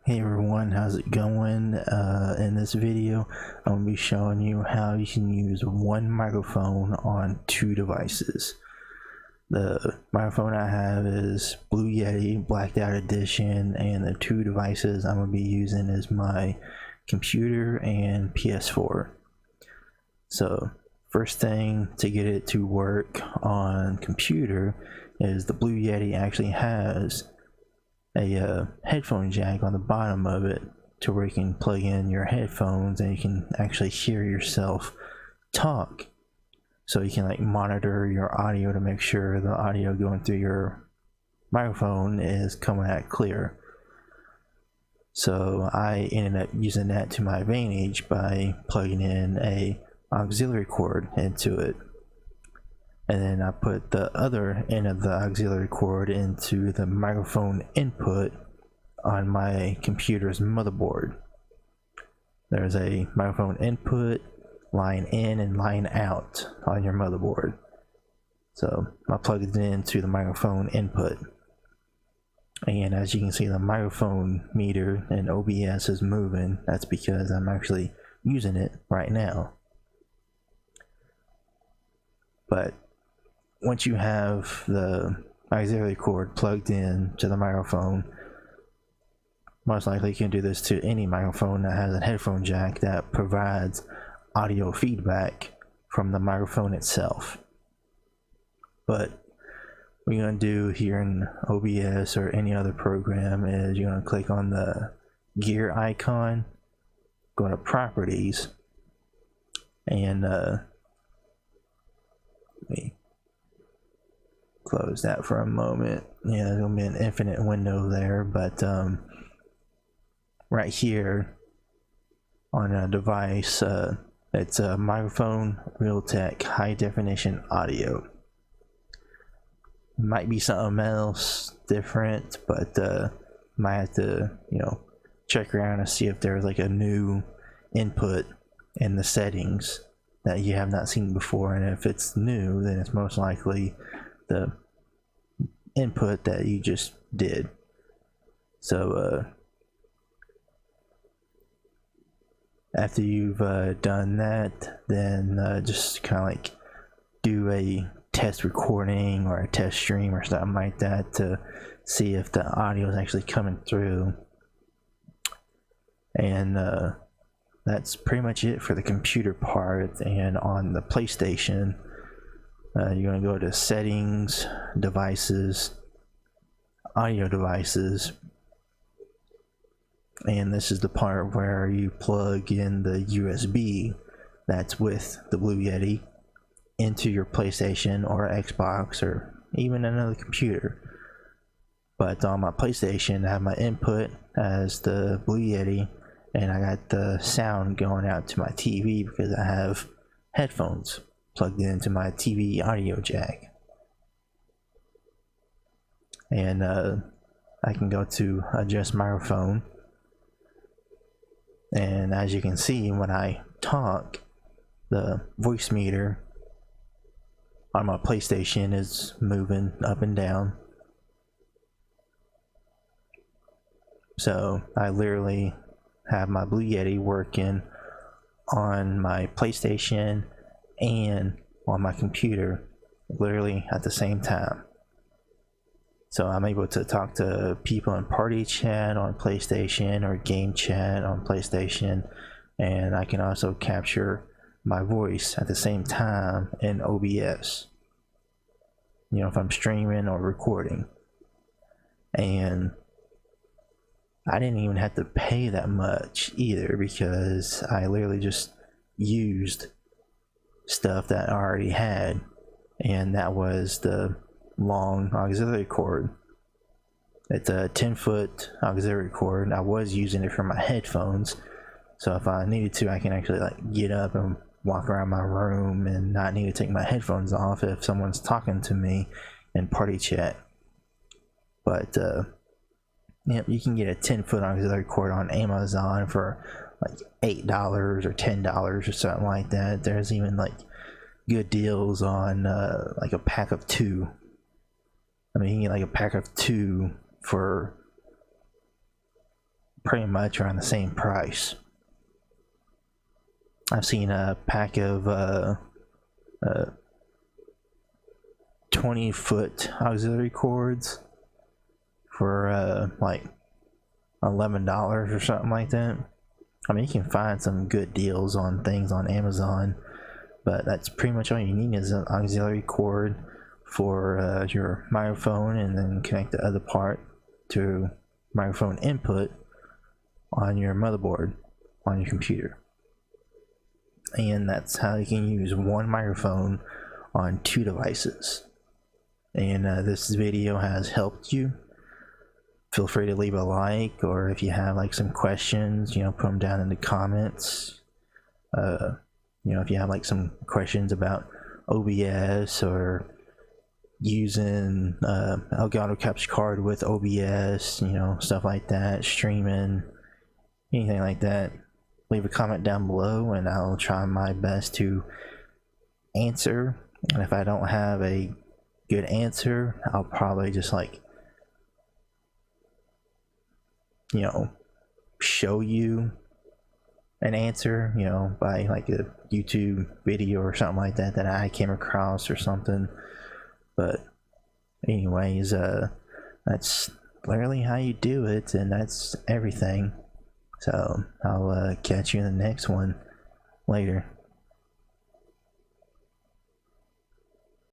Hey everyone, how's it going? In this video, I'm going to be showing you how you can use one microphone on two devices. The microphone I have is Blue Yeti Blacked Out Edition, and the two devices I'm going to be using is my computer and PS4. So, first thing to get it to work on computer is the Blue Yeti actually has a headphone jack on the bottom of it to where you can plug in your headphones and you can actually hear yourself talk, so you can like monitor your audio to make sure the audio going through your microphone is coming out clear. So I ended up using that to my advantage by plugging in a auxiliary cord into it, and then I put the other end of the auxiliary cord into the microphone input on my computer's motherboard. There's a microphone input, line in and line out on your motherboard. So I plugged it into the microphone input, and as you can see, the microphone meter in OBS is moving. That's because I'm actually using it right now. But once you have the auxiliary cord plugged in to the microphone, most likely you can do this to any microphone that has a headphone jack that provides audio feedback from the microphone itself. But what you're going to do here in OBS or any other program is you're going to click on the gear icon, go to properties, and let me close that for a moment. Yeah, there's gonna be an infinite window there, but right here on a device, it's a microphone Realtek high definition audio. Might be something else different, but might have to check around and see if there's like a new input in the settings that you have not seen before, and if it's new, then it's most likely the input that you just did. So after you've done that, then just kind of like do a test recording or a test stream or something like that to see if the audio is actually coming through. And that's pretty much it for the computer part. And on the PlayStation, you're going to go to settings, devices, audio devices, and this is the part where you plug in the USB that's with the Blue Yeti into your PlayStation or Xbox or even another computer. But on my PlayStation, I have my input as the Blue Yeti, and I got the sound going out to my TV because I have headphones plugged into my TV audio jack. And I can go to adjust microphone, and as you can see, when I talk, the voice meter on my PlayStation is moving up and down. So I literally have my Blue Yeti working on my PlayStation and on my computer literally at the same time. So I'm able to talk to people in party chat on PlayStation or game chat on PlayStation, and I can also capture my voice at the same time in OBS, if I'm streaming or recording. And I didn't even have to pay that much either, because I literally just used stuff that I already had, and that was the long auxiliary cord. It's a 10-foot auxiliary cord. I was using it for my headphones, so if I needed to, I can actually like get up and walk around my room and not need to take my headphones off if someone's talking to me in party chat. But you can get a 10-foot auxiliary cord on Amazon for like $8 or $10 or something like that. There's even like good deals on like a pack of 2. I mean, you can get like a pack of 2 for pretty much around the same price. I've seen a pack of 20-foot auxiliary cords for like $11 or something like that. I mean, you can find some good deals on things on Amazon, but that's pretty much all you need is an auxiliary cord for your microphone, and then connect the other part to microphone input on your motherboard on your computer. And that's how you can use one microphone on 2 devices. And this video has helped you. Feel free to leave a like, or if you have like some questions, you know, put them down in the comments. You know, if you have like some questions about OBS or using Elgato Capture Card with OBS, you know, stuff like that, streaming, anything like that, leave a comment down below and I'll try my best to answer. And if I don't have a good answer, I'll probably just like, you know, show you an answer, you know, by like a YouTube video or something like that that I came across or something. But anyways, that's literally how you do it, and that's everything. So I'll catch you in the next one later.